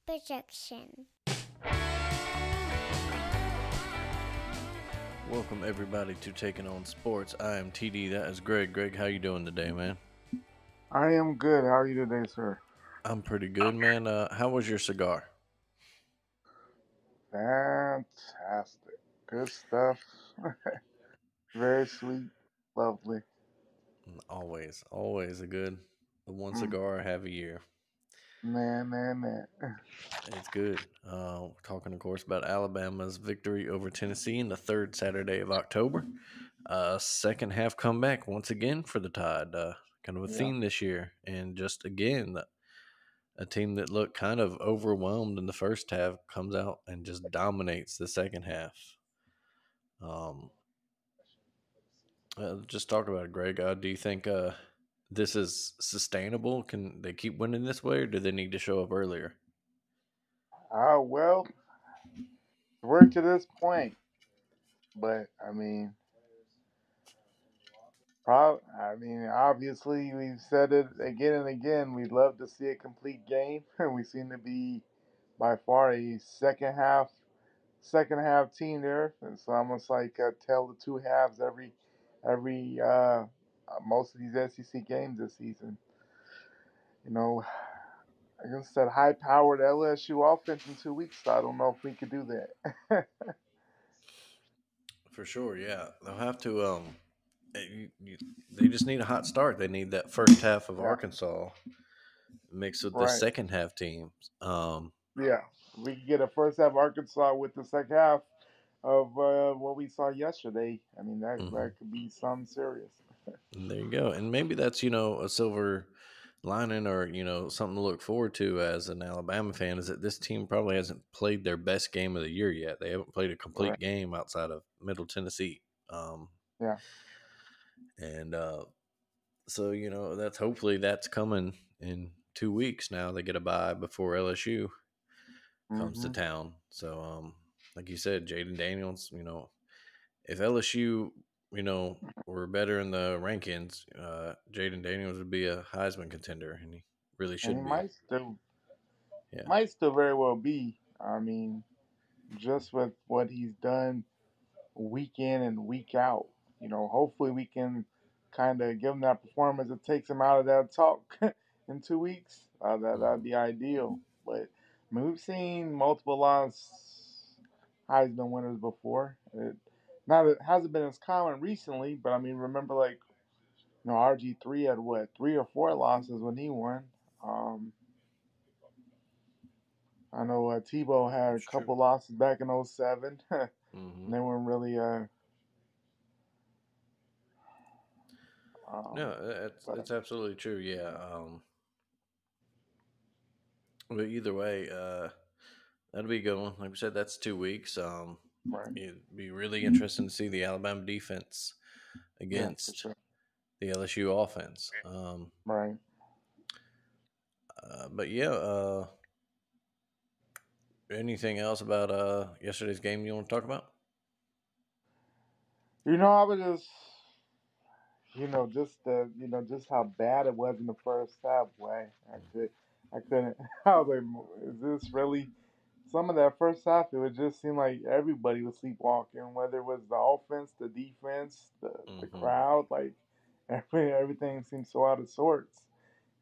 projection. Welcome everybody to Taking on Sports. I am TD. That is Greg. Greg, how you doing today, man? I am good. How are you today, sir? I'm pretty good, man. How was your cigar? Fantastic. Good stuff. Very sweet. Lovely. Always the one Mm, cigar I have a year. man. It's good. Talking, of course, about Alabama's victory over Tennessee in the third Saturday of October. Second half comeback once again for the Tide. Kind of a Yeah. theme this year, and just again, a team that looked kind of overwhelmed in the first half comes out and just dominates the second half. Um, just talk about it, Greg. Do you think this is sustainable? Can they keep winning this way, or do they need to show up earlier? Well, we're to this point, but obviously, we've said it again and again. We'd love to see a complete game, and we seem to be by far a second half team there. It's almost like tell the two halves every most of these SEC games this season. You know, against that high-powered LSU offense in 2 weeks, so I don't know if we could do that. For sure, yeah. They'll have to. They just need a hot start. They need that first half of Yeah, Arkansas mixed with the right. second half teams. Yeah, we could get a first half Arkansas with the second half of what we saw yesterday. I mean, that Mhm. could be something serious. And there you go. And maybe that's a silver lining, or something to look forward to as an Alabama fan, is that this team probably hasn't played their best game of the year yet. They haven't played a Right. complete game outside of Middle Tennessee. Um, Yeah. and So, that's hopefully that's coming in 2 weeks now. They get a bye before LSU comes to Hmm. town. So, like you said, Jaden Daniels, if LSU, were better in the rankings, Jaden Daniels would be a Heisman contender, and he really And he should be. might Yeah. still very well be. I mean, just with what he's done week in and week out. Hopefully we can kind of give him that performance that takes him out of that talk in 2 weeks. That'd Mhm. be ideal. But we've seen multiple lost Heisman winners before. It hasn't been as common recently, but I mean, remember like RG3 had what 3 or 4 losses when he won. Um, I know Tebow had a That's true. couple losses back in '07, and Hmm. they weren't really No, um, it's absolutely true. Yeah. But either way, that'll be a good one. Like we said, that's 2 weeks. right. It'd be really interesting to see the Alabama defense Yeah, for against sure. the LSU offense. Right. But yeah, anything else about yesterday's game you want to talk about? I was just how bad it was in the first half. Way I couldn't. I was like, is this really? Some of that first half, it would just seem like everybody was sleepwalking. Whether it was the offense, the defense, the Hmm. crowd, like everything seemed so out of sorts.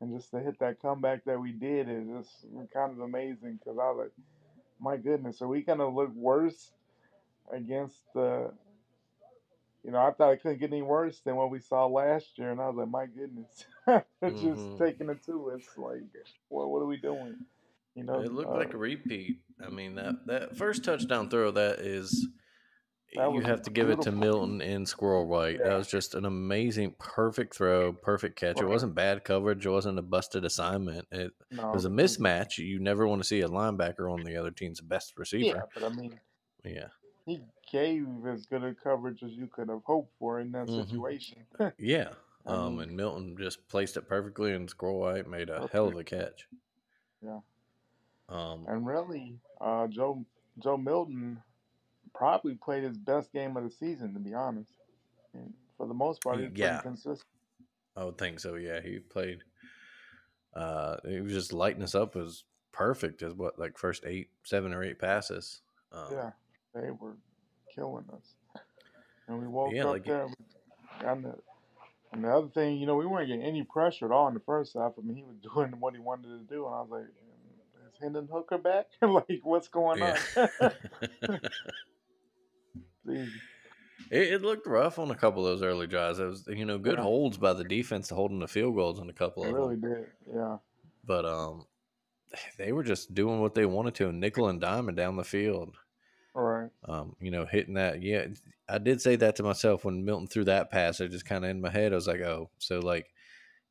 And just to hit that comeback that we did is just kind of amazing because I was like, my goodness, are we gonna look worse against the I thought it couldn't get any worse than what we saw last year, and I was like, my goodness, they're just Hmm. taking it to us. Like, what are we doing? You know, It looked like a repeat. I mean, that first touchdown throw, that is, that you was have to give it to beautiful. Milton and Squirrel White. That Yeah, was just an amazing, perfect throw, perfect catch. It right. wasn't bad coverage. It wasn't a busted assignment. It was No, a mismatch. You never want to see a linebacker on the other team's best yeah, receiver. but I mean, Yeah. he gave as good a coverage as you could have hoped for in that Hmm. situation. Yeah. I mean, And Milton just placed it perfectly, and Squirrel White made a hell of perfect. a catch. Yeah, Um, and really, Joe Milton probably played his best game of the season. To be honest, and for the most part, he was pretty yeah, consistent. I would think so. Yeah, he played. He was just lighting us up as perfect as what, like first 7 or 8 passes. Yeah, they were killing us. And we But woke yeah, up like there. And the other thing, we weren't getting any pressure at all in the first half. I mean, he was doing what he wanted to do, and I was like, "Is Hendon Hooker back? Like, what's going yeah, on?" Jeez. it looked rough on a couple of those early drives. It was good Yeah, holds by the defense holding the field goals on a couple it of them, really did. Yeah, but they were just doing what they wanted to, nickel and diming down the field. all right, Hitting that. Yeah, I did say that to myself when Milton threw that pass. I just kind of in my head, I was like, oh, so like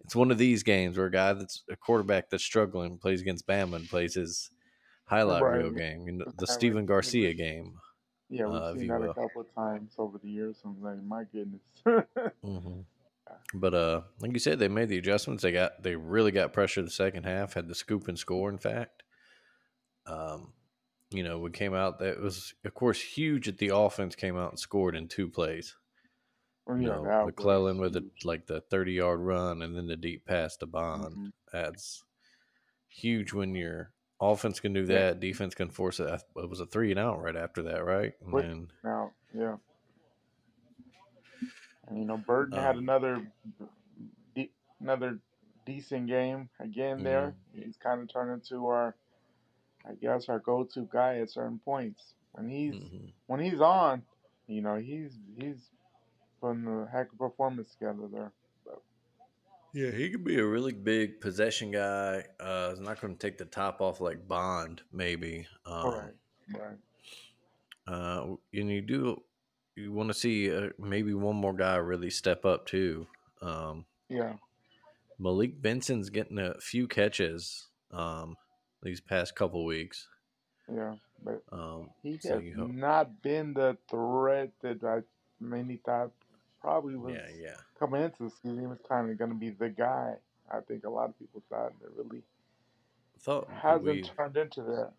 it's one of these games where a guy that's a quarterback that's struggling plays against Bama and plays his highlight right. reel game, Just the highlight. Steven Garcia game, Yeah, we've if seen you that a will. couple of times over the years. I'm like, my goodness. hmm But like you said, they made the adjustments. They really got pressure the second half. Had the scoop and score. In fact, um, we came out. That was of course huge. That the offense came out and scored in 2 plays. Well, yeah, that was McClellan with huge. the 30-yard run and then the deep pass to Bond. Hmm. That's huge when your offense can do Yeah, that. Defense can force it. It was a 3-and-out right after that, right? And quick then, now. Yeah, and Burton had um, de- another decent game again. mhm, There, he's kind of turned into I guess, our go-to guy at certain points. mhm. When he's on, he's putting a heck of a performance together there. But, Yeah, he could be a really big possession guy. He's not going to take the top off like Bond, maybe. all right, right, And you want to see maybe one more guy really step up too. Um, yeah, Malik Benson's getting a few catches these past couple weeks. yeah. But he So has you hope, not been the threat that many thought probably was yeah, yeah. coming into the season. He was kind of going to be the guy. I think a lot of people thought that really Thought hasn't turned into that.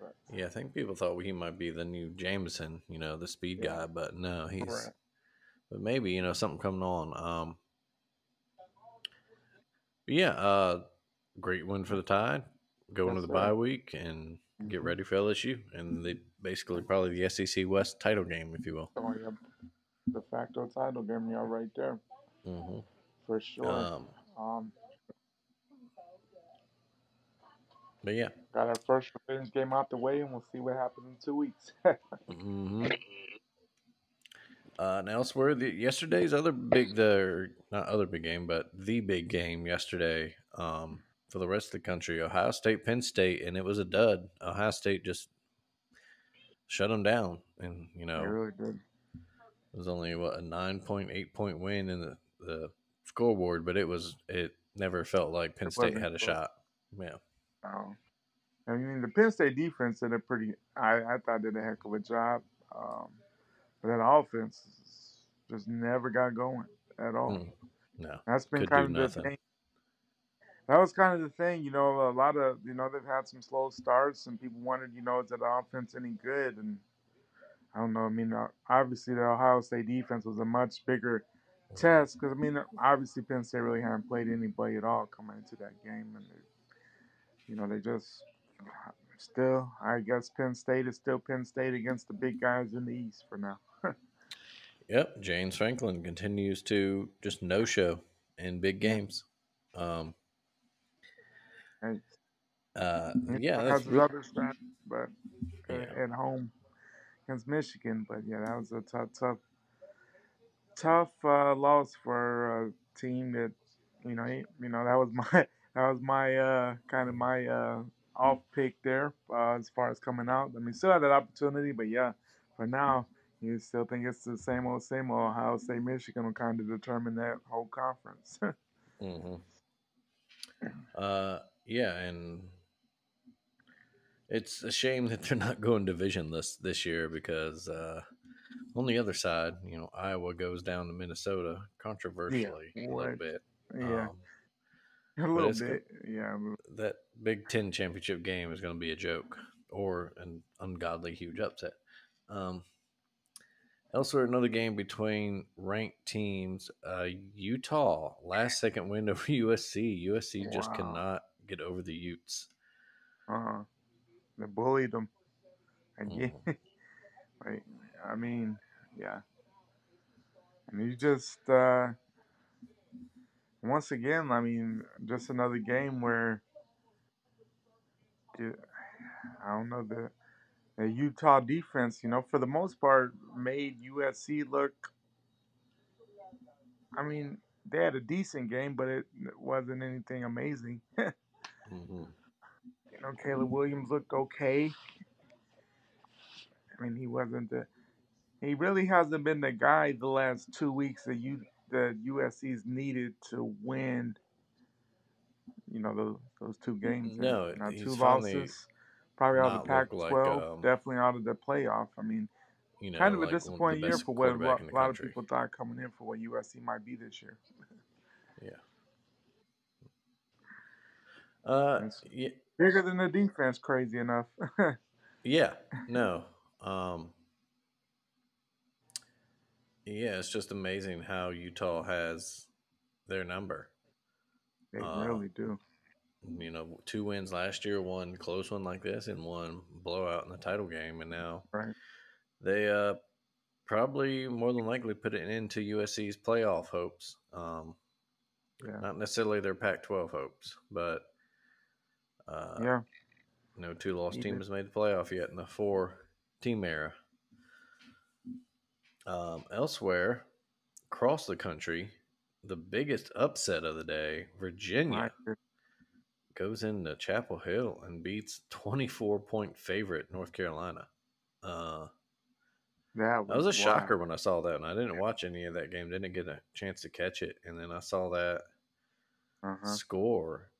But I think people thought he might be the new Jameson, the speed yeah, guy, but no, right. but maybe something coming on. But yeah, great win for the Tide. Go into Yes, the sir. bye week and get Hmm. ready for LSU, and they basically probably the SEC West title game, if you will. So yeah, de facto title game, y'all right there hmm for sure. Um, Um, but yeah, got our first revenge game out the way, and we'll see what happens in 2 weeks. hmm and elsewhere, yesterday's other big, the not other big game, but the big game yesterday. For the rest of the country, Ohio State, Penn State, and it was a dud. Ohio State just shut them down, and They really did. it was only a 9.8 point win in the scoreboard, but it never felt like Penn It State wasn't had a close. shot. Yeah. Um, I mean, the Penn State defense did a pretty. I thought did a heck of a job. Um, but that offense just never got going at all. Mm, no, That's been could do kind of the nothing. thing. That was kind of the thing, A lot of they've had some slow starts, and people wondered, is that the offense any good? And I don't know. I mean, obviously the Ohio State defense was a much bigger test because I mean, obviously Penn State really hadn't played anybody at all coming into that game, and they just still. I guess Penn State is still Penn State against the big guys in the East for now. Yep, James Franklin continues to just no show in big Yeah, games. Um, hey, he yeah, still has that's his other stats, but yeah. at home against Michigan. But yeah, that was a tough loss for a team that that was my that was my kind of my off pick there as far as coming out. I mean, still had that opportunity, but yeah, for now, you still think it's the same old same old. Ohio State, Michigan will kind of determine that whole conference. hmm yeah, and it's a shame that they're not going divisionless this year because on the other side, Iowa goes down to Minnesota Yeah, controversially a little what? bit. Yeah, Um, a but little it's bit. Yeah, that Big Ten championship game is going to be a joke or an ungodly huge upset. Um, Elsewhere, another game between ranked teams. Utah last second win over USC. USC just wow. cannot get over the Utes. Uh, they bullied them, and yeah, Hmm. like, I mean, yeah, and you just once again, I mean, just another game where you, I don't know the Utah defense, for the most part, made USC look. I mean, they had a decent game, but it wasn't anything amazing. Hmm. Caleb Williams looked okay. I mean, he wasn't the. He really hasn't been the guy the last 2 weeks that USC's needed to win. Those two games and No, two he's finally losses, probably out of the not looked like Pac-12, definitely out of the playoff. I mean, kind of a like one of the disappointing year best for what a quarterback lot, in the a lot of country. people thought coming in for what USC might be this year. Yeah. It's Yeah. bigger than the defense, crazy enough. Yeah. No. Um. Yeah. It's just amazing how Utah has their number. They Uh. really do. Two wins last year, one close one like this, and one blowout in the title game, and now Right. they probably more than likely put it into USC's playoff hopes. Yeah. Not necessarily their Pac-12 hopes, but uh, Yeah. no two lost team Even has made the playoff yet in the four-team era. Elsewhere across the country, the biggest upset of the day, my Virginia good- goes into Chapel Hill and beats 24-point favorite North Carolina. Uh, that that was was a wild. shocker when I saw that, and I didn't watch any of that game. Didn't get a chance to catch it, and then I saw that Uh huh. score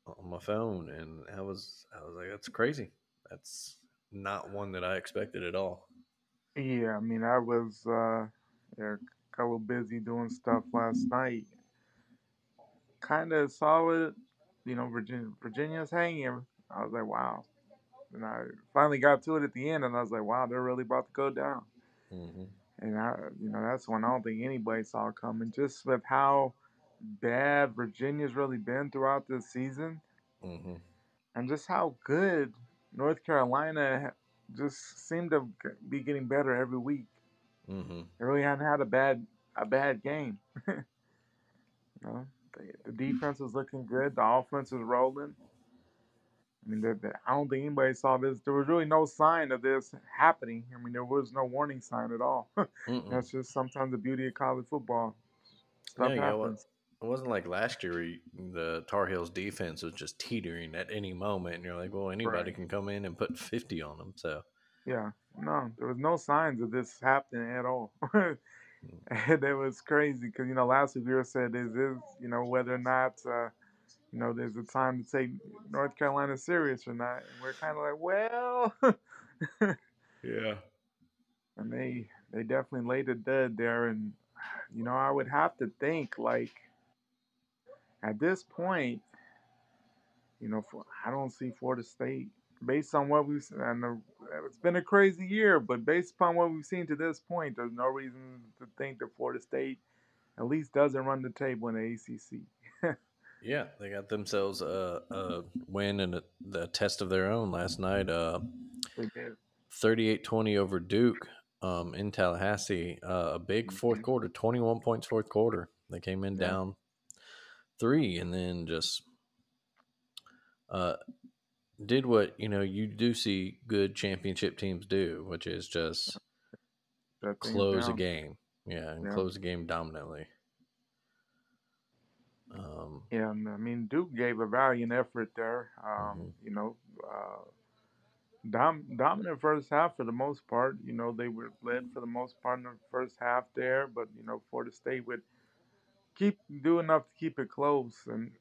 on my phone, and I was like, that's crazy. That's not one that I expected at all. Yeah. I mean, I was yeah, a little busy doing stuff last night. Kind of solid. Virginia's hanging. I was like, wow. And I finally got to it at the end, and I was like, wow, they're really about to go down. Hmm. And that's one I don't think anybody saw coming. Just with how bad Virginia's really been throughout this season, Hmm. and just how good North Carolina just seemed to be getting better every week. Hmm. They really hadn't had a bad game. You know, the defense was looking good. The offense was rolling. I mean, I don't think anybody saw this. There was really no sign of this happening. I mean, there was no warning sign at all. Mm-mm. That's just sometimes the beauty of college football. Yeah, Stuff you know what? happens. It wasn't like last year where the Tar Heels defense was just teetering at any moment, and you're like, well, anybody Right. can come in and put 50 on them. So, Yeah. No, there was no signs of this happening at all. And it was crazy because, last week we were said, is this, whether or not, there's a time to take North Carolina serious or not. And we're kind of like, well, yeah. and they definitely laid a dud there. And, I would have to think, like, at this point, I don't see Florida State based on what we've seen. I know it's been a crazy year, but based upon what we've seen to this point, there's no reason to think that Florida State at least doesn't run the table in the ACC. Yeah, they got themselves a win and the test of their own last night. They did. 38-20 over Duke in Tallahassee. A big fourth Hmm. quarter, 21 points fourth quarter. They came in Yeah, down three and then just uh, did what you do see good championship teams do, which is just shut things close a down. game. Yeah, and Yeah, close a game dominantly. Um, yeah. And I mean, Duke gave a valiant effort there. mhm, Dominant first half for the most part. They were led for the most part in the first half there, but Florida State would keep do enough to keep it close. And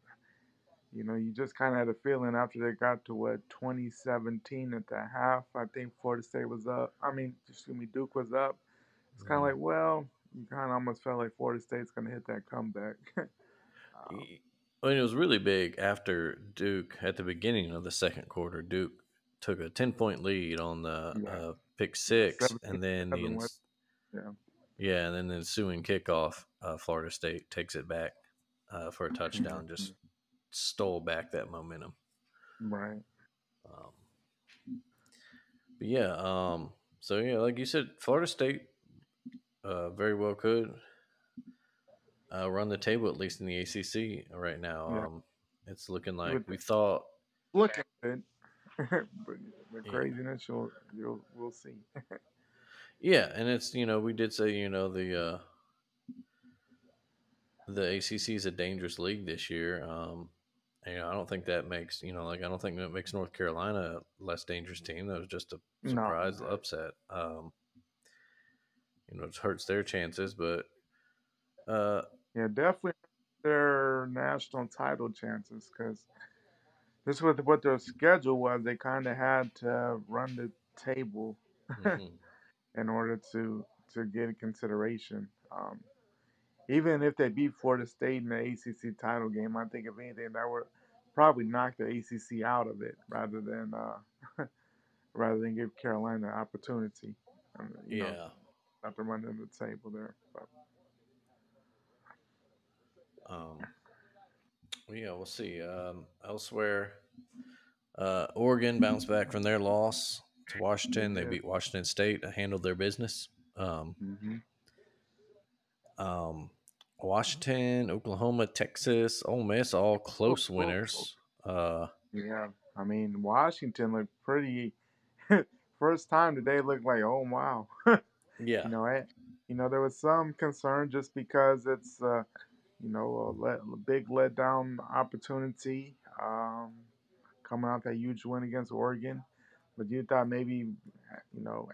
you just kind of had a feeling after they got to what 2017 at the half. I think Florida State was up. I mean, excuse me, Duke was up. It's kind of mhm. like, well, you kind of almost felt like Florida State's going to hit that comeback. I mean, it was really big after Duke at the beginning of the second quarter. Duke took a 10-point lead on the Yeah, pick yeah, six, and then 17-7 was. Yeah. yeah, and then the ensuing kickoff, Florida State takes it back for a touchdown. Mhm. Just stole back that momentum. Right. But yeah, so yeah, like you said, Florida State very well could run the table at least in the ACC right now. Yeah, It's looking you like would we thought. look at it, but the Yeah, craziness you'll we'll see. yeah, and it's we did say the ACC is a dangerous league this year. And, I don't think that makes like I don't think that makes North Carolina a less dangerous team. That was just a No, surprise upset. It hurts their chances, but uh, yeah, definitely their national title chances because this was what their schedule was. They kind of had to run the table mhm, in order to get consideration. Even if they beat Florida State in the ACC title game, I think if anything that would probably knock the ACC out of it rather than give Carolina an opportunity. yeah. Not to run to the table there. But Um, well, yeah, we'll see. Elsewhere, Oregon bounced back from their loss to they Washington. They did. beat Washington State, handled their business. Um, Hmm. um, Washington, Oklahoma, Texas, Ole Miss, all Oh, close oh, winners. Uh, yeah, I mean Washington looked pretty. First time today looked like, oh wow. yeah. you know, I, there was some concern just because it's a big letdown opportunity coming out that huge win against Oregon. But you thought maybe,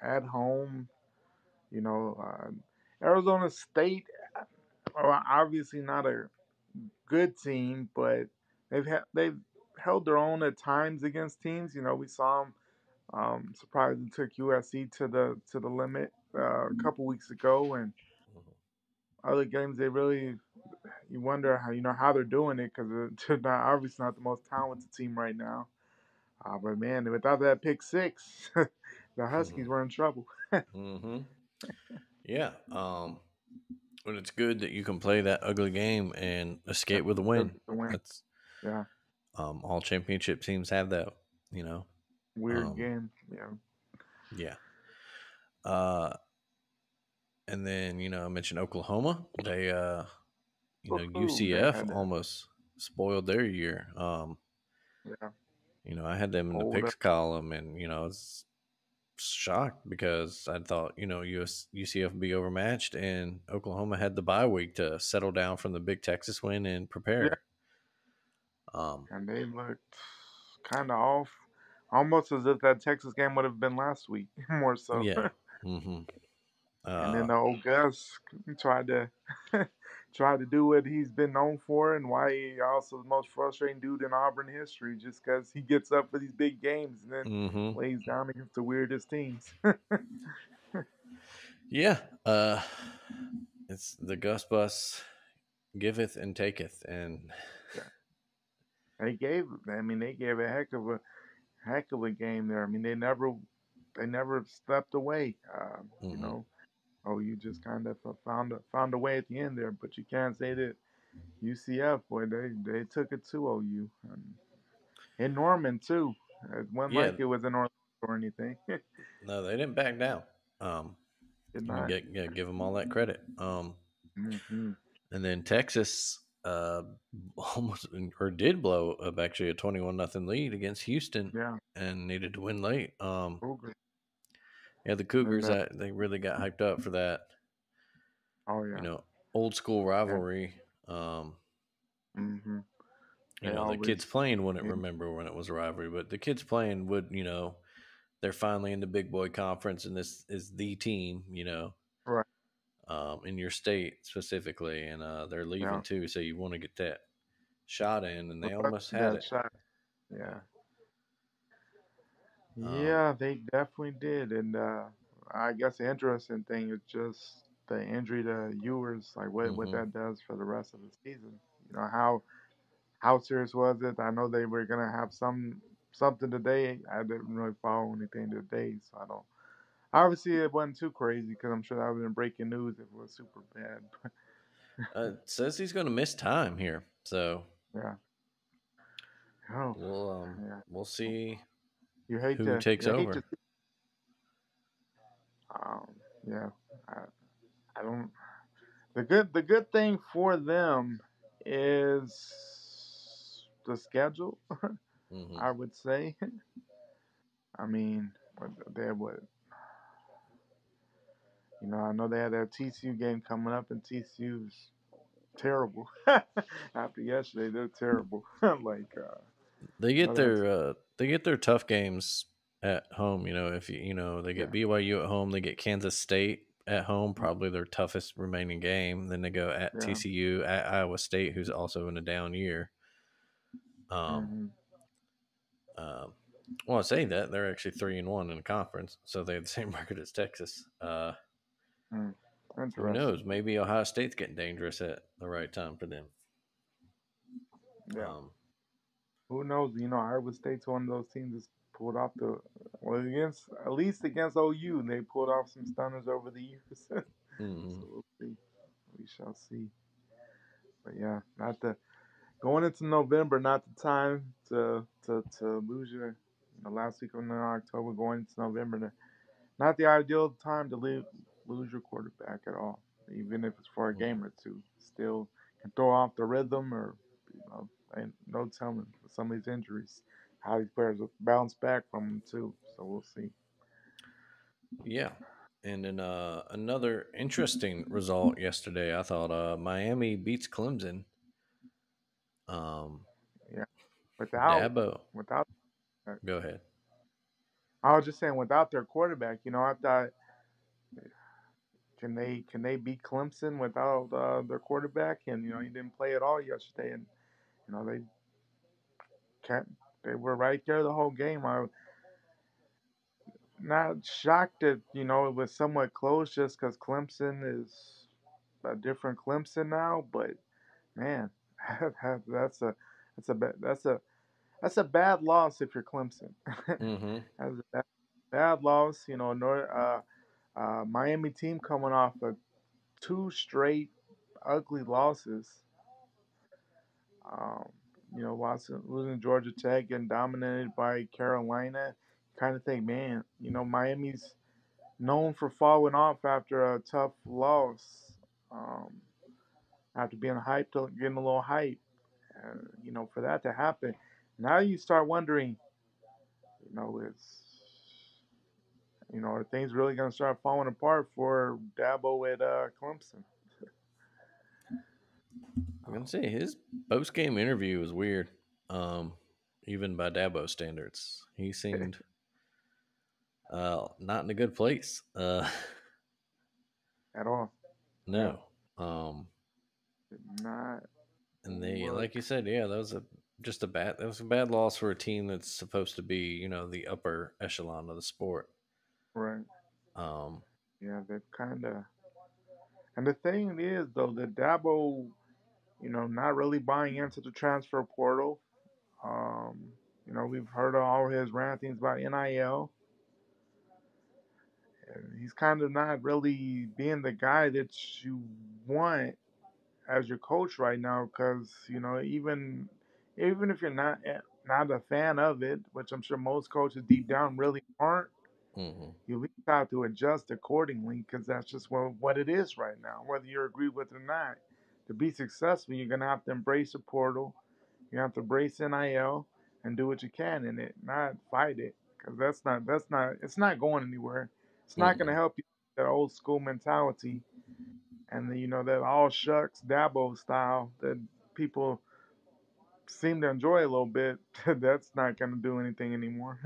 at home, you know, Arizona State, obviously not a good team, but they've held their own at times against teams. We saw them surprisingly took USC to the limit a couple weeks ago, and Mhm. other games they really you wonder how they're doing it because they're not, obviously not the most talented team right now. But man, without that pick six, the Huskies were in trouble. Mhm. Yeah. But it's good that you can play that ugly game and Yeah, escape with a still win. get the win. That's Yeah, all championship teams have that. You know. weird Um, game. Yeah, yeah. Uh, and then I mentioned Oklahoma. They woohoo! They UCF had to. almost spoiled their year. Yeah, I had them in the hold up. picks column, and I was shocked because I thought UCF would be overmatched, and Oklahoma had the bye week to settle down from the big Texas win and Yeah, prepare. Um, and they looked kind of off, almost as if that Texas game would have been last week, more so. yeah. Hmm. And then Uh, the old Gus tried to tried to do what he's been known for, and why he also the most frustrating dude in Auburn history, just because he gets up for these big games and then hmm. lays down against the weirdest teams. Yeah. It's the Gus Bus giveth and taketh, and Yeah, they gave a heck of a game there. I mean, they never stepped away. hmm. Oh, you just kind of found a way at the end there, but you can't say that UCF, boy, they took it to OU. In Norman too. It wasn't Yeah. like it was in Orlando or anything. No, they didn't back down. Did not. Give them all that credit. Hmm. And then Texas almost or did blow up actually a 21-0 lead against Houston Yeah. and needed to win late. Cougars. Yeah, the And Cougars they really got hyped up for that, oh you yeah, know, old school yeah. rivalry. Um, Hmm. They the kids always. playing wouldn't Yeah. remember when it was a rivalry, but the kids playing would, they're finally in the big boy conference and this is the team, Right. in your state specifically, and they're Yeah. leaving too, so you want to get that shot in, and they Well, almost had that it. shot. Yeah. Um, Yeah, they definitely did. And I guess the interesting thing is just the injury to Ewers, like what hmm. that does for the rest of the season. How serious was it? I know they were gonna have something today. I didn't really follow anything today, so I don't. Obviously, it wasn't too crazy because I'm sure that would have been breaking news if it was super bad. Says he's going to miss time here, so Yeah. Oh, yeah. we'll see You hate who to takes you hate to over. Um, yeah, I, I don't. The good thing for them is the schedule. Hmm. I would say. I mean, they would. I know they had that TCU game coming up, and TCU's terrible. After yesterday, they're terrible. like, They no, get that's their tough games at home. If they yeah, get BYU at home, they get Kansas State at home, probably their toughest remaining game. Then they go at yeah. TCU, at Iowa State, who's also in a down year. Um, Mm-hmm. um, well, I say that they're actually 3-1 in the conference, so they have the same record as Texas. Mm. Who Interesting. knows? Maybe Ohio State's getting dangerous at the right time for them. Yeah. Um, Who knows? Iowa State's one of those teams that's pulled off the well against at least against OU. They pulled off some stunners over the years. So mhm. we'll see. We shall see. But yeah, not the going into November, not the time to lose the last week of October, going into November. Not the ideal time to lose your quarterback at all, even if it's for a game or two. Still can throw off the rhythm, or ain't no telling with some of these injuries how these players will bounce back from them too. So we'll see. Yeah. And then another interesting result yesterday, I thought Miami beats Clemson. Um, Yeah, without Dabo, without go ahead. I was just saying without their quarterback, I thought can they beat Clemson without their quarterback? And he didn't play at all yesterday, and they can't. They were right there the whole game. I not shocked that it was somewhat close just because Clemson is a different Clemson now. But man, that's a that's a that's a bad loss if you're Clemson. Hmm. That's a bad loss. Miami team coming off of two straight ugly losses. Um, Watson losing Georgia Tech and dominated by Carolina. Kind of think, man, Miami's known for falling off after a tough loss, um, after being hyped, getting a little hype. For that to happen, now you start wondering, is are things really going to start falling apart for Dabo at Clemson? I'm gonna Um, say his post game interview was weird. Um, Even by Dabo standards, he seemed not in a good place. at all, yeah, No. Um, did not and they, like look you said, yeah, that was a bad loss for a team that's supposed to be, the upper echelon of the sport. right. Um, Yeah, they've kind of. And the thing is, though, that Dabo, not really buying into the transfer portal. Um, we've heard all his rantings about NIL, and he's kind of not really being the guy that you want as your coach right now. Because even if you're not a fan of it, which I'm sure most coaches deep down really aren't, mhm, you at least have to adjust accordingly because that's just what it is right now. Whether you agree with it or not, to be successful, you're gonna have to embrace the portal. You have to embrace NIL and do what you can in it, not fight it, because that's not it's not going anywhere. It's not gonna mm-mm, help you that old school mentality and that all shucks Dabo style that people seem to enjoy a little bit. That's not gonna do anything anymore.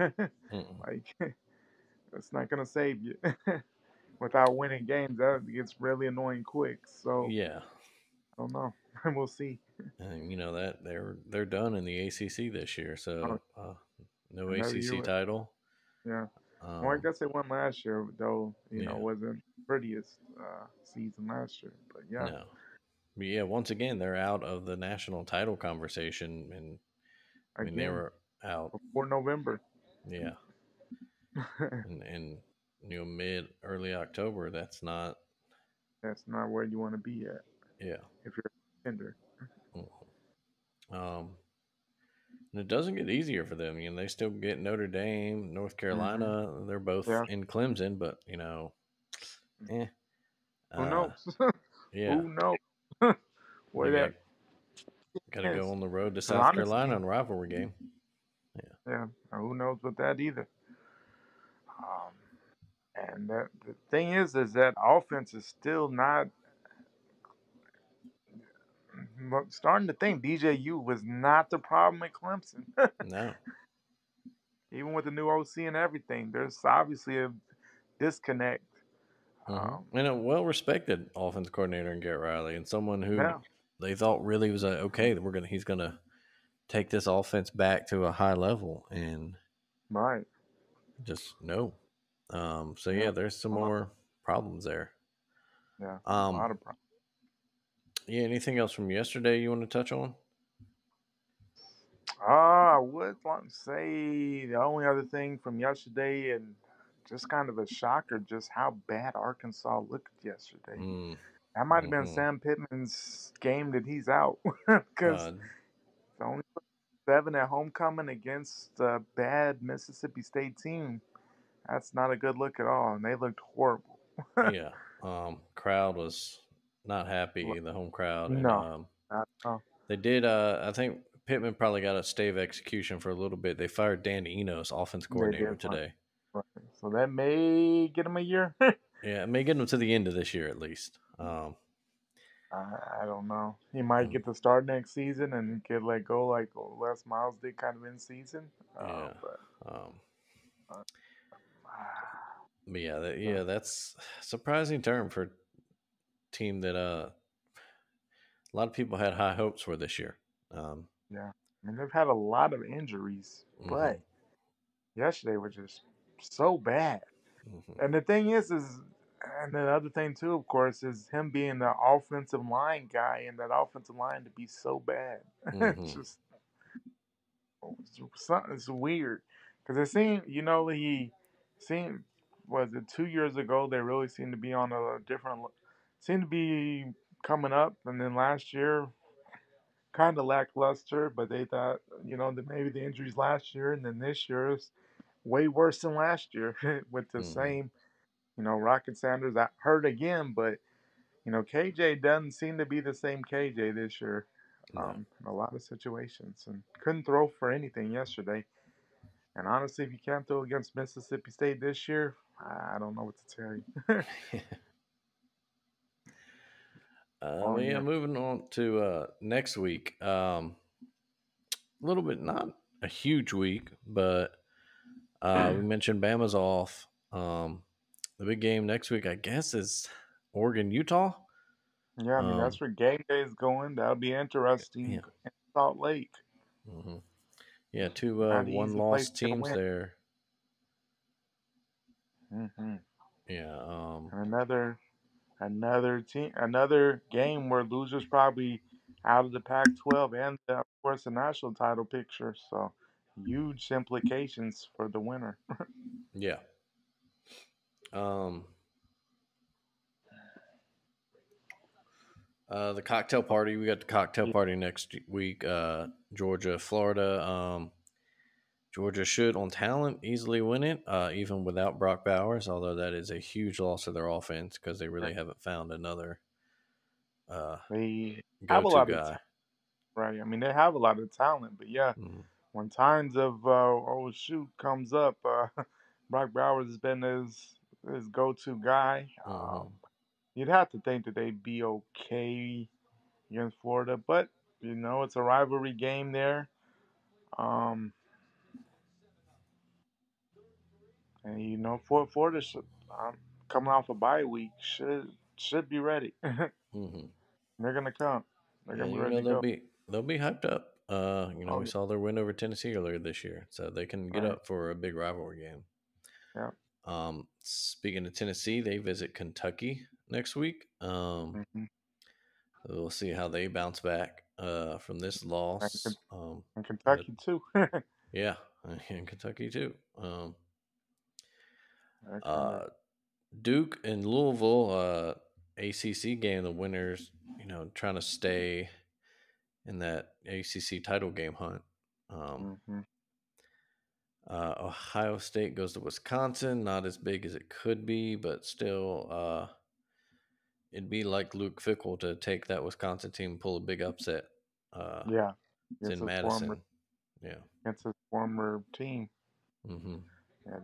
mm-mm. Like it's not gonna save you. Without winning games, that gets really annoying quick. So Yeah, I don't know. We'll see. and that they're done in the ACC this year, Oh, so no another year ACC with title. yeah. Well, I Um, guess they won last year, though. yeah, Wasn't prettiest season last year, but yeah, no, but yeah. Once again, they're out of the national title conversation, and I mean they again were out. before November. Yeah, and mid early October. That's not. That's not where you want to be at Yeah. if you're a contender. Mhm. And it doesn't get easier for them. They still get Notre Dame, North Hmm. Carolina. They're both Yeah, in Clemson, but eh. Who Uh, knows? yeah, Who knows where they that got to go is? on the road to Because South Carolina honestly, on a rivalry game. Yeah. yeah, who knows with that either. Um, and the thing is that offense is still not. I'm starting to think DJU was not the problem at Clemson, No. even with the new OC and everything. There's obviously a disconnect. And a well respected offense coordinator in Garrett Riley, and someone who Yeah, they thought really was okay. He's gonna take this offense back to a high level, and right. just no. So Yeah, yeah, there's some a lot. more problems there. Yeah, a Um, lot of problems. yeah. Anything else from yesterday you want to touch on? I would want to say the only other thing from yesterday, and just kind of a shocker, just how bad Arkansas looked yesterday. Mm, That might have been hmm Sam Pittman's game that he's out because uh, it's only 7 at homecoming against a bad Mississippi State team. That's not a good look at all, and they looked horrible. yeah. Crowd was not happy. The home crowd, and No, no, they did. I think Pittman probably got a stay of execution for a little bit. They fired Dan Enos, offense they coordinator, did fine. today. So that may get him a year. Yeah, it may get them to the end of this year at least. I don't know. He might And get the start next season and get let go like Les Miles did kind of in season. yeah, But um, uh, but yeah, so, that's surprising term for a team that a lot of people had high hopes for this year. Um, yeah, I mean they've had a lot of injuries, hmm but yesterday was just so bad. hmm And the thing is, and the other thing too, of course, is him being the offensive line guy and that offensive line to be so bad. It's hmm just it's weird because it seemed, he seemed, was it 2 years ago? They really seemed to be on a different, seemed to be coming up, and then last year kind of lackluster. But they thought, that maybe the injuries last year, and then this year is way worse than last year with the hmm same, Rocket Sanders hurt again, but KJ doesn't seem to be the same KJ this year. No. In a lot of situations, and couldn't throw for anything yesterday. And honestly, if you can't throw against Mississippi State this year, I don't know what to tell you. Well, Oh yeah, yeah, moving on to next week. A little bit, not a huge week, but we mentioned Bama's off. The big game next week, I guess, is Oregon, Utah. yeah. I mean, Um, that's where game day is going. That'll be yeah, interesting in Salt Lake. hmm yeah, two Not an one easy place loss to get a teams win. there. Hmm. Yeah, And another team, another game where losers probably out of the Pac-12 and of course the national title picture. So huge implications for the winner. yeah. Um, the cocktail party. We got the cocktail Yeah, party next week. Georgia, Florida. Georgia should, on talent, easily win it, even without Brock Bowers. Although that is a huge loss to their offense because they really haven't found another uh, they have a go-to lot of guy. talent, right? I mean, they have a lot of talent, but yeah, Mm-hmm. when times of oh shoot comes up, Brock Bowers has been his go-to guy. Mm-hmm. You'd have to think that they'd be okay against Florida, but it's a rivalry game there. Um, and Florida coming off a bye week should be ready. They're Mm-hmm. gonna come. They're Yeah, gonna be ready to go. they'll be hyped up. Oh We yeah, saw their win over Tennessee earlier this year, so they can get right. up for a big rivalry game. Yeah. Speaking of Tennessee, they visit Kentucky next week. Hmm. We'll see how they bounce back from this And, loss. and And Kentucky too. yeah, in Kentucky too. They're kind of. Uh, Duke and Louisville, ACC game. The winners, trying to stay in that ACC title game hunt. Um, Hmm. Ohio State goes to Wisconsin. Not as big as it could be, but still, it'd be like Luke Fickle to take that Wisconsin team and pull a big upset. Uh, Yeah, it's in former Madison. Yeah. against his former team. Hmm. Yeah,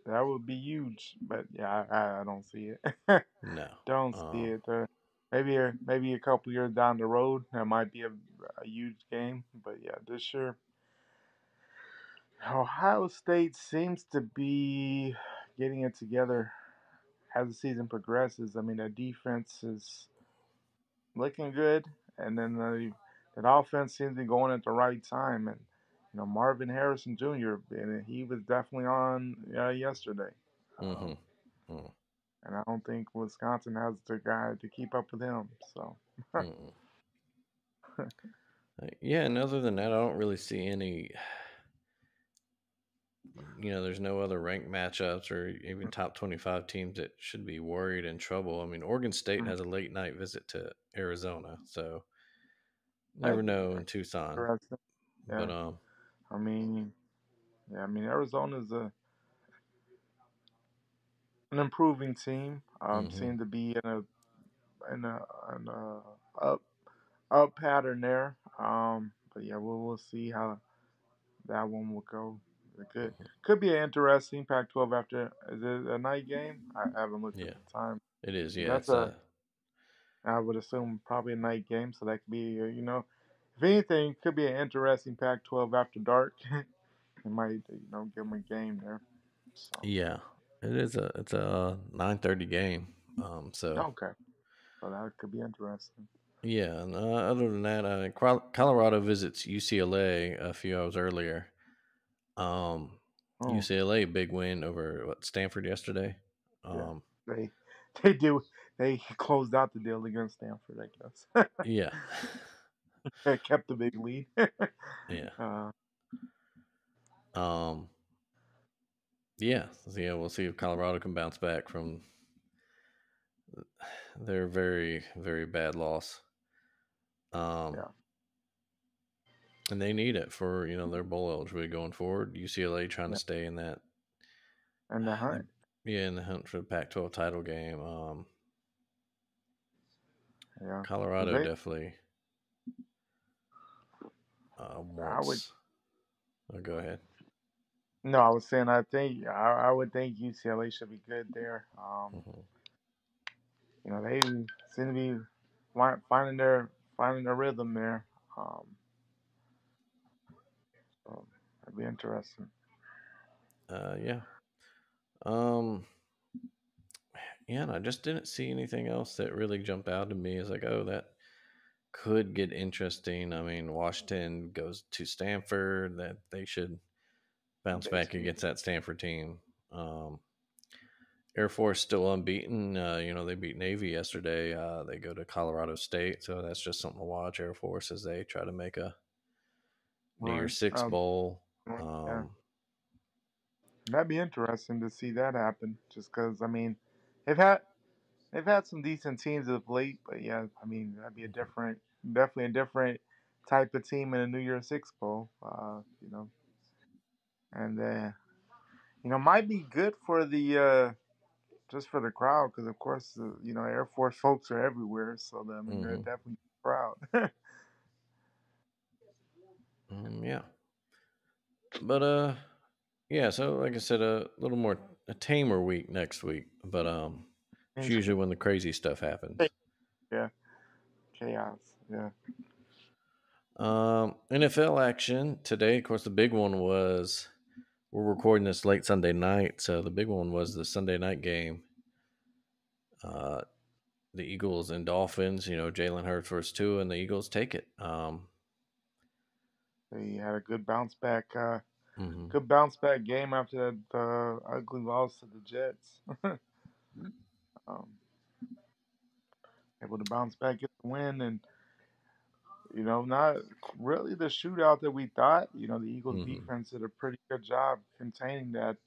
that would be huge. But yeah, I don't see it. No. Don't see Um, it. Maybe a couple years down the road, that might be a huge game. But yeah, this year, Ohio State seems to be getting it together as the season progresses. I mean, their defense is looking good, and then that offense seems to be going at the right time. And Marvin Harrison Jr. and he was definitely on yesterday. hmm Um, and I don't think Wisconsin has the guy to keep up with him. So hmm Yeah, and other than that, I don't really see any. There's no other ranked matchups or even top 25 teams that should be worried in trouble. I mean, Oregon State has a late night visit to Arizona, so never might be know in Tucson. interesting. But Yeah, I mean, yeah, I mean Arizona's an improving team. hmm Seem to be in a, in a up up pattern there. But yeah, we'll see how that one will go. It could be an interesting Pac-12 after. Is it a night game? I haven't looked at yeah, the time. it is. Yeah, That's it's a a I would assume probably a night game, so that could be if anything, could be an interesting Pac-12 after dark. It might give them a game there. So yeah, it is a it's a 9:30 game. So okay, so that could be interesting. yeah. And other than that, Colorado visits UCLA a few hours earlier. Um, Oh UCLA big win over Stanford yesterday. yeah, Um, they they do they closed out the deal against Stanford, I guess. yeah, They kept the big lead. yeah. uh, Um, yeah, so yeah, we'll see if Colorado can bounce back from their very, very bad loss. Um, yeah, and they need it for their bowl eligibility going forward. UCLA trying to yeah, stay in that, and the they, hunt. yeah, in the hunt for the Pac-12 title game. Yeah, because Colorado they definitely I would wants. Oh, go ahead. no, I was saying I would think UCLA should be good there. Hmm. They seem to be finding their rhythm there. Um, so that'd be interesting. Yeah. Um, yeah, and I just didn't see anything else that really jumped out to me as like, oh, that could get interesting. I mean, Washington goes to Stanford. That they should bounce back Basically, against that Stanford team. Um, Air Force still unbeaten. They beat Navy yesterday. They go to Colorado State, so that's just something to watch. Air Force as they try to make a New right? Year's Six bowl. Yeah, Um, that'd be interesting to see that happen. Just because they've had they've had some decent teams of late, but yeah, I mean that'd be definitely a different type of team in a New Year's Six bowl. And might be good for the just for the crowd because of course Air Force folks are everywhere, so I mean they're mhm, definitely proud. yeah, but yeah. So like I said, a little more a tamer week next week, but it's usually when the crazy stuff happens. Yeah, chaos. Yeah, NFL action today. Of course, the big one was we're recording this late Sunday night, so the big one was the Sunday night game. Uh, the Eagles and Dolphins. Jalen Hurts versus Tua, and the Eagles take it. they had a Mhm, good bounce back game after that ugly loss to the Jets. um, Able to bounce back, get the win, and not really the shootout that we thought. The Eagles mhm, defense did a pretty good job contain that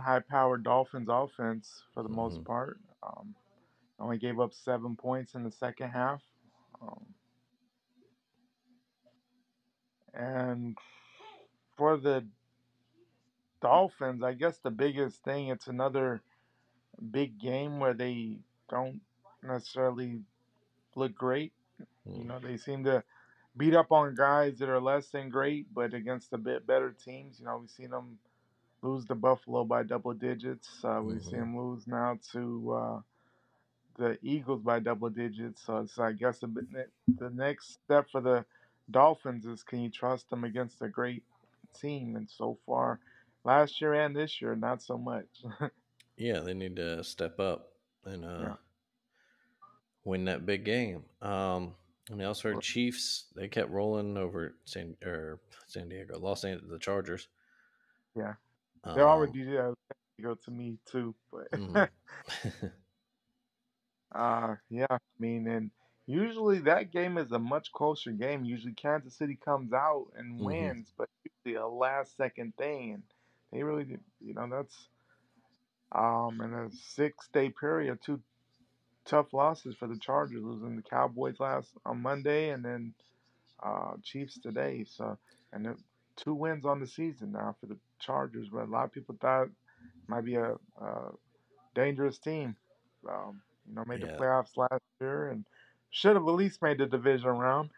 high-powered Dolphins offense for the most mhm, part. Only gave up 7 points in the second half, um, and for the Dolphins, I guess the biggest thing, it's another big game where they don't necessarily look great. You Mm, know, they seem to beat up on guys that are less than great, but against a bit better teams. You know, we've seen them lose to Buffalo by double digits. We've seen mm-hmm. them lose now to the Eagles by double digits. So I guess the next step for the Dolphins is, can you trust them against a great team? And so far, last year and this year, not so much. Yeah, they need to step up and Yeah. win that big game. And I also heard Chiefs. They kept rolling over San Diego, the Chargers. Yeah. They're Um, already go to me too, mhm. but yeah, I mean, and usually that game is a much closer game. Usually Kansas City comes out and Hmm. wins, but usually a last second thing, and they really, that's in a 6 day period, two tough losses for the Chargers, losing the Cowboys last on Monday, and then Chiefs today. So, and two wins on the season now for the Chargers, but a lot of people thought it might be a dangerous team. Made the Yeah, playoffs last year and should have at least made the division round.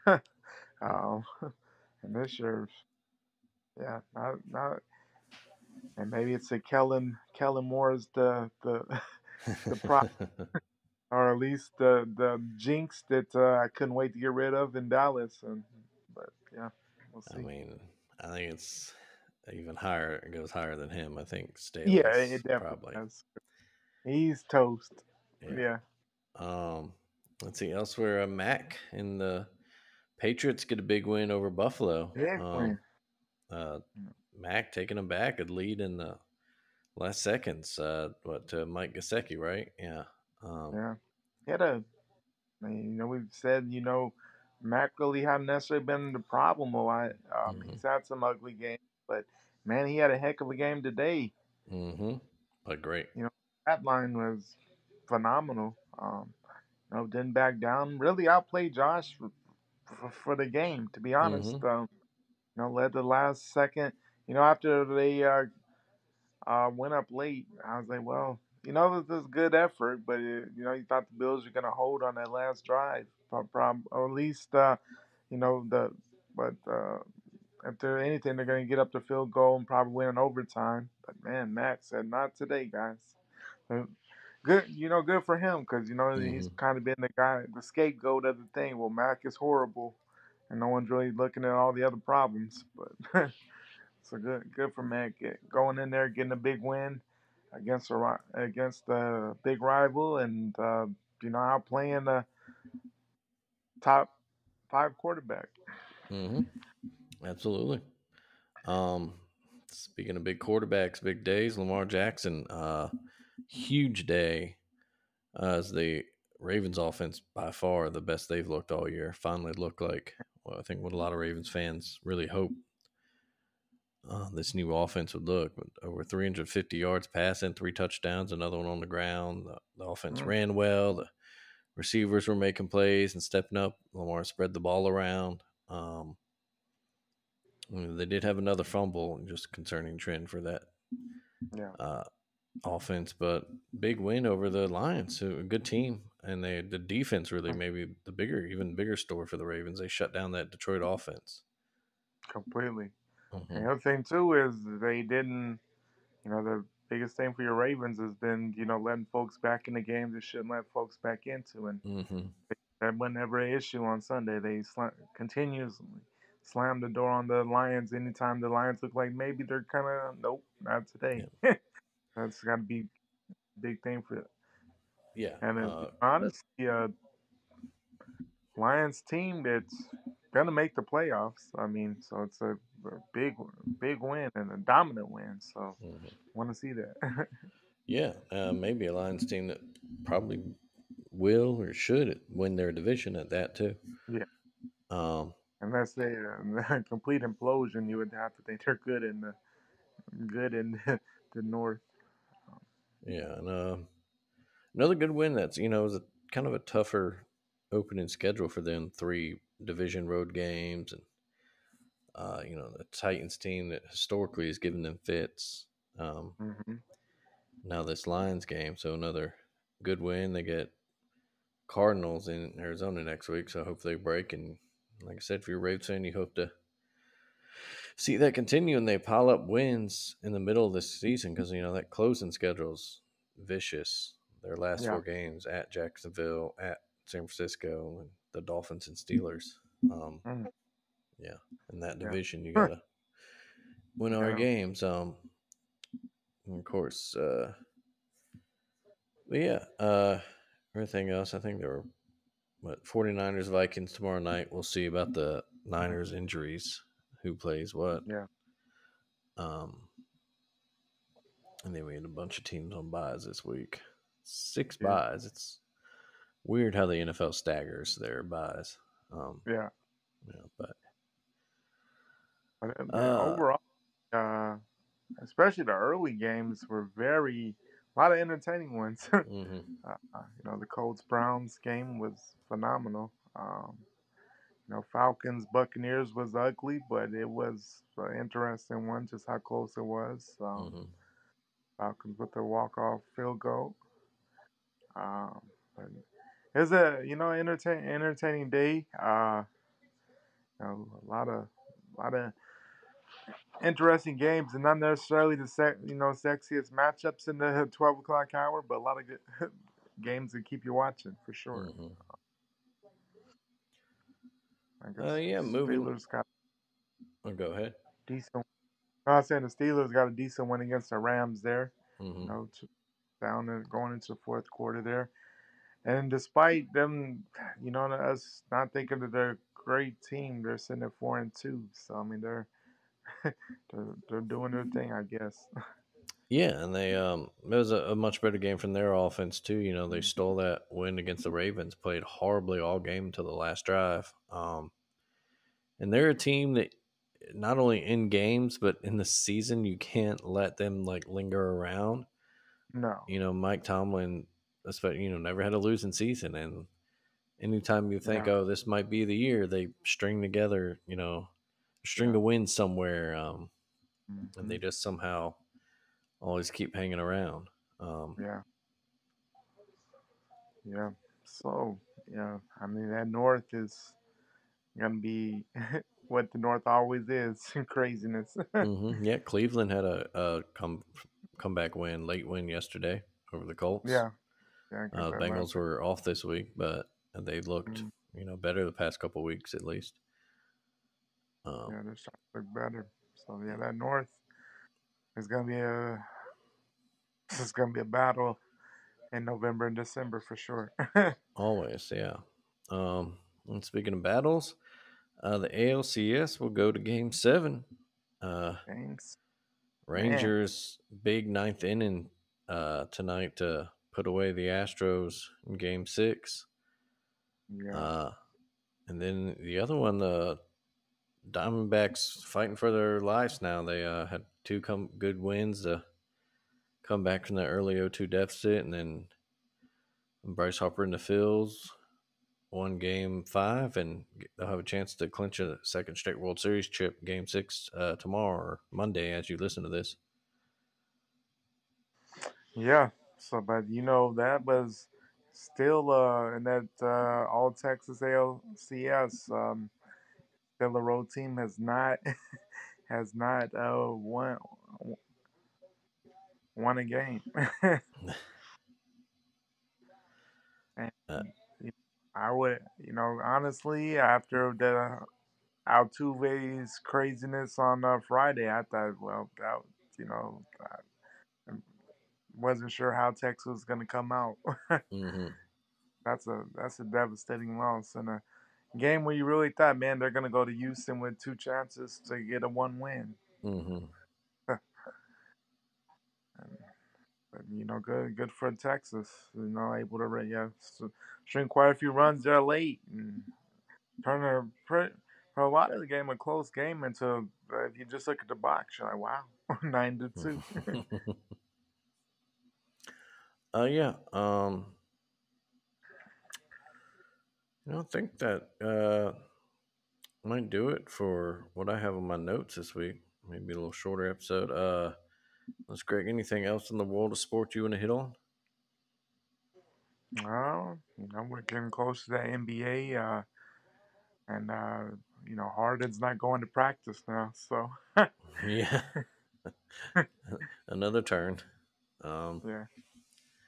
um, and this year, yeah, not, and maybe it's a Kellen Moore's the the pro, or at least the jinx that I couldn't wait to get rid of in Dallas. And but yeah, we'll I see. mean, I think it's even higher. It goes higher than him. I think Yeah, it Staley's definitely probably. does. He's toast. Yeah. Yeah, Um, let's see. Elsewhere, Mac and the Patriots get a big win over Buffalo. big win. Uh, Mac taking them back, a lead in the last seconds. Mike Gesicki, right? Yeah. Um, Yeah, he had a I mean, we've said, Mac really hadn't necessarily been the problem a lot. hmm He's had some ugly games, but man, he had a heck of a game today. hmm But great. You know, that line was phenomenal. Didn't back down. Really outplayed Josh for the game, to be honest. hmm Led the last second. After they went up late, I was like, well, this is good effort, but you thought the Bills were going to hold on that last drive, or at least the but if they're anything, they're going to get up the field goal and probably win in overtime. But man, Max said, not today, guys. Uh, Good, good for him because he's hmm kind of been the guy, the scapegoat of the thing. Well, Mac is horrible, and no one's really looking at all the other problems. But so good for Mac going in there, getting a big win against a big rival, and outplaying the top five quarterback. hmm Absolutely. Um, Speaking of big quarterbacks, big days, Lamar Jackson, huge day as the Ravens offense by far the best they've looked all year. Finally looked like, well, I think what a lot of Ravens fans really hope this new offense would look. With over 350 yards passing, three touchdowns, another one on the ground. The offense Mm, ran well. The receivers were making plays and stepping up. Lamar spread the ball around. Um, they did have another fumble, just concerning trend for that yeah, uh, offense, but big win over the Lions, who a good team, and the defense really maybe even bigger story for the Ravens. They shut down that Detroit offense. completely. And Hmm the other thing too is they didn't. The biggest thing for your Ravens has been letting folks back in the games they shouldn't let folks back into, and hmm that wasn't ever an issue on Sunday. They continuously slammed the door on the Lions anytime the Lions look like maybe they're kind of nope, not today. Yeah, That's got to be a big thing for it. yeah, And honestly, Lions team that's gonna make the playoffs. I mean, so it's a big win and a dominant win. So hmm want to see that. yeah. Maybe a Lions team that probably will or should win their division at that too. Yeah, Um, unless they complete implosion, you would have to think they're good in the North. yeah, and another good win. That's is a kind of a tougher opening schedule for them. Three division road games, and The Titans team that historically has given them fits. Um, Hmm. Now this Lions game, so another good win. They get Cardinals in Arizona next week, so hopefully they break. And like I said, if you're a Braves fan, you hope to see that continue and they pile up wins in the middle of this season because that closing schedule's vicious. Their last Yeah. four games at Jacksonville, at San Francisco, and the Dolphins and Steelers. Um, Mm. yeah, in that Yeah. division, you gotta win all your Gotta, games. And of course, but yeah, everything else. I think there were 49ers Vikings tomorrow night. We'll see about the Niners injuries, who plays what. yeah. Um, and then we had a bunch of teams on buys this week. 6 Yeah. buys. It's weird how the NFL staggers their buys. Um, Yeah. but But uh, overall, uh, especially the early games were a lot of entertaining ones. mm-hmm, The Colts Browns game was phenomenal. Falcons Buccaneers was ugly, but it was an interesting one, just how close it was. mm-hmm. Falcons with the walk off field goal. But it was a entertaining day. A lot of interesting games, and not necessarily the sexiest matchups in the 12 o'clock hour, but a lot of good games that keep you watching for sure. Mm-hmm. I guess Yeah, moving. Steelers got Oh, go ahead. decent. No, I was saying the Steelers got a decent win against the Rams there. Mm-hmm. Down and going into the fourth quarter there, and despite them, us not thinking that they're a great team, they're sitting at 4-2. So I mean, they're doing their thing, I guess. Yeah, and they it was a much better game from their offense too. They stole that win against the Ravens, played horribly all game until the last drive. And they're a team that not only in games but in the season you can't let them like linger around. No, Mike Tomlin, especially never had a losing season, and anytime you think, yeah, oh, this might be the year, they string together, string yeah, the win somewhere, and hmm they just somehow always keep hanging around. Um, yeah, yeah. So yeah, I mean that North is gonna be what the North always is, craziness. yeah, Cleveland had a comeback win, late win yesterday over the Colts. Yeah, yeah, I got that Bengals last. were off this week, but they looked Mm, better the past couple weeks at least. Um, yeah, they're starting to look better. So yeah, that North is gonna be a this is gonna be a battle in November and December for sure. Always, yeah. And speaking of battles, the ALCS will go to Game 7. Uh, Thanks, man. Rangers big ninth inning tonight to put away the Astros in Game 6. Yeah, Uh, and then the other one, the Diamondbacks fighting for their lives now. They had two good wins to come back from the early 0-2 deficit, and then Bryce Harper in the fields won Game 5, and they'll have a chance to clinch a second straight World Series trip, Game 6 tomorrow or Monday as you listen to this. yeah. So, but that was still in that All Texas ALCS. Still a road team has not won a game. And Uh, I would, honestly, after the Altuve's craziness on Friday, I thought, well, I wasn't sure how Texas was going to come out. mm-hmm, That's a devastating loss in a game where you really thought, man, they're going to go to Houston with two chances to get a one win. mm-hmm, And, but good for Texas. Able to string quite a few runs there late and turn for a lot of the game a close game into if you just look at the box, you're like, wow, 9-2. yeah. I think that might do it for what I have on my notes this week. Maybe a little shorter episode. Let's Greg. Anything else in the world of sport you want to hit on? We're getting close to that NBA, and Harden's not going to practice now, so Yeah, another turn. Um, yeah.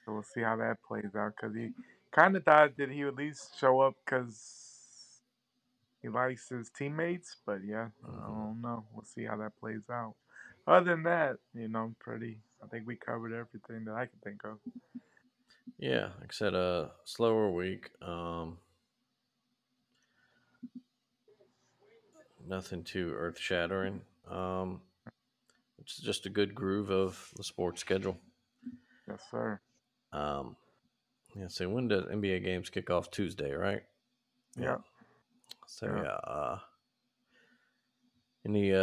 So we'll see how that plays out because he kind of thought that he would at least show up because he likes his teammates, but yeah, I mhm. don't know. We'll see how that plays out. Other than that, pretty. I think we covered everything that I can think of. Yeah, like I said, a slower week. Nothing too earth shattering. It's just a good groove of the sports schedule. Yes, sir. Um, yeah. So when does NBA games kick off? Tuesday, right? Yeah. Yep. So Yeah. yeah. Any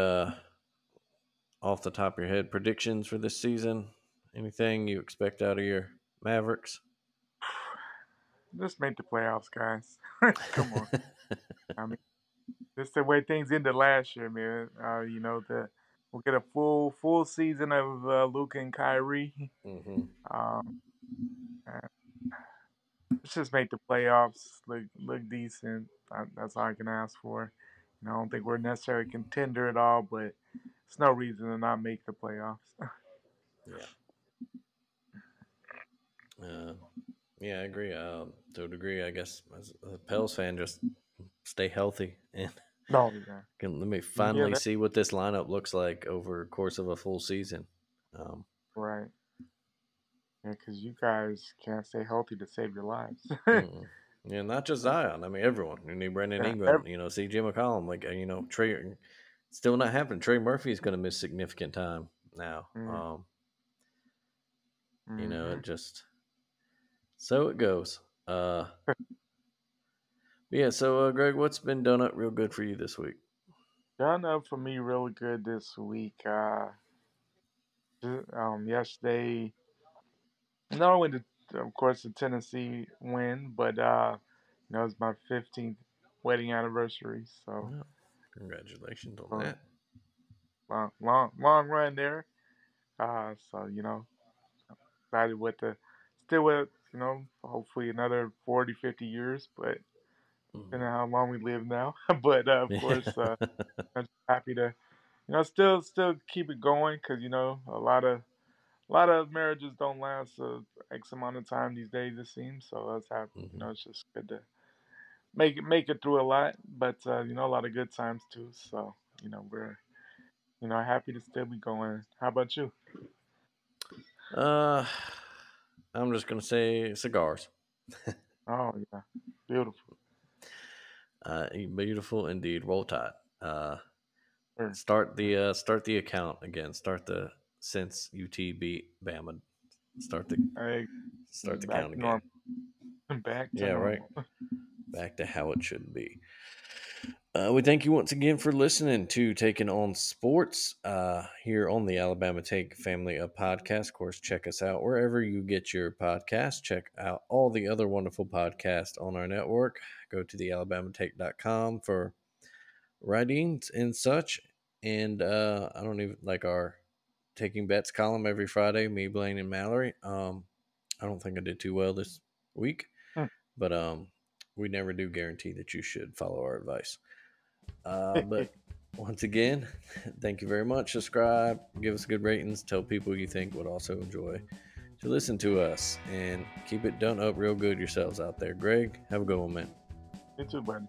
off the top of your head predictions for this season? Anything you expect out of your Mavericks? Just make the playoffs, guys. Come on. I mean, this is the way things ended last year, man. We'll get a full season of Luka and Kyrie. Hmm. Um, and let's just make the playoffs look decent. That's all I can ask for. I don't think we're necessarily a contender at all, but it's no reason to not make the playoffs. Yeah. Uh, yeah, I agree. To a degree, I guess as a Pels fan, just stay healthy and No, yeah, let me yeah, finally that's see what this lineup looks like over the course of a full season. Um, right. Yeah, because you guys can't stay healthy to save your lives. mm-mm. Yeah, not just Zion. I mean, everyone. You need Brandon Yeah, Ingram. CJ McCollum. Trey. Still not happening. Trey Murphy is going to miss significant time now. mm-hmm. It just so it goes. Yeah. So, Greg, what's been done up real good for you this week? Done up for me really good this week. Yesterday, not only of course, the Tennessee win, but it's my 15th wedding anniversary. So, Oh, congratulations on uh, that. long run there. So excited with the still with hopefully another 40, 50 years, but depending Mhm. on how long we live now. But of course, Yeah. I'm just happy to still keep it going because a lot of marriages don't last X amount of time these days. It seems so. That's happy. Hmm. It's just good to make it through a lot, but a lot of good times too. So we're happy to still be going. How about you? Uh, I'm just gonna say cigars. Oh yeah, beautiful. Beautiful indeed. Roll Tide. Sure. Start the account again. Start the since UT beat Bama. Start the Hey, start the back count to again. normal. Back to Yeah, right. normal. Back to how it should be. We thank you once again for listening to Taking on Sports here on the Alabama Take family of podcasts. Of course, check us out wherever you get your podcasts. Check out all the other wonderful podcasts on our network. Go to the alabamatake.com for writings and such. And I don't even like our Taking Bets column every Friday, me, Blaine, and Mallory. I don't think I did too well this week, but we never do guarantee that you should follow our advice. But once again, thank you very much. Subscribe, give us good ratings, tell people you think would also enjoy to listen to us, and keep it done up real good yourselves out there. Greg, have a good one, man. You too, buddy.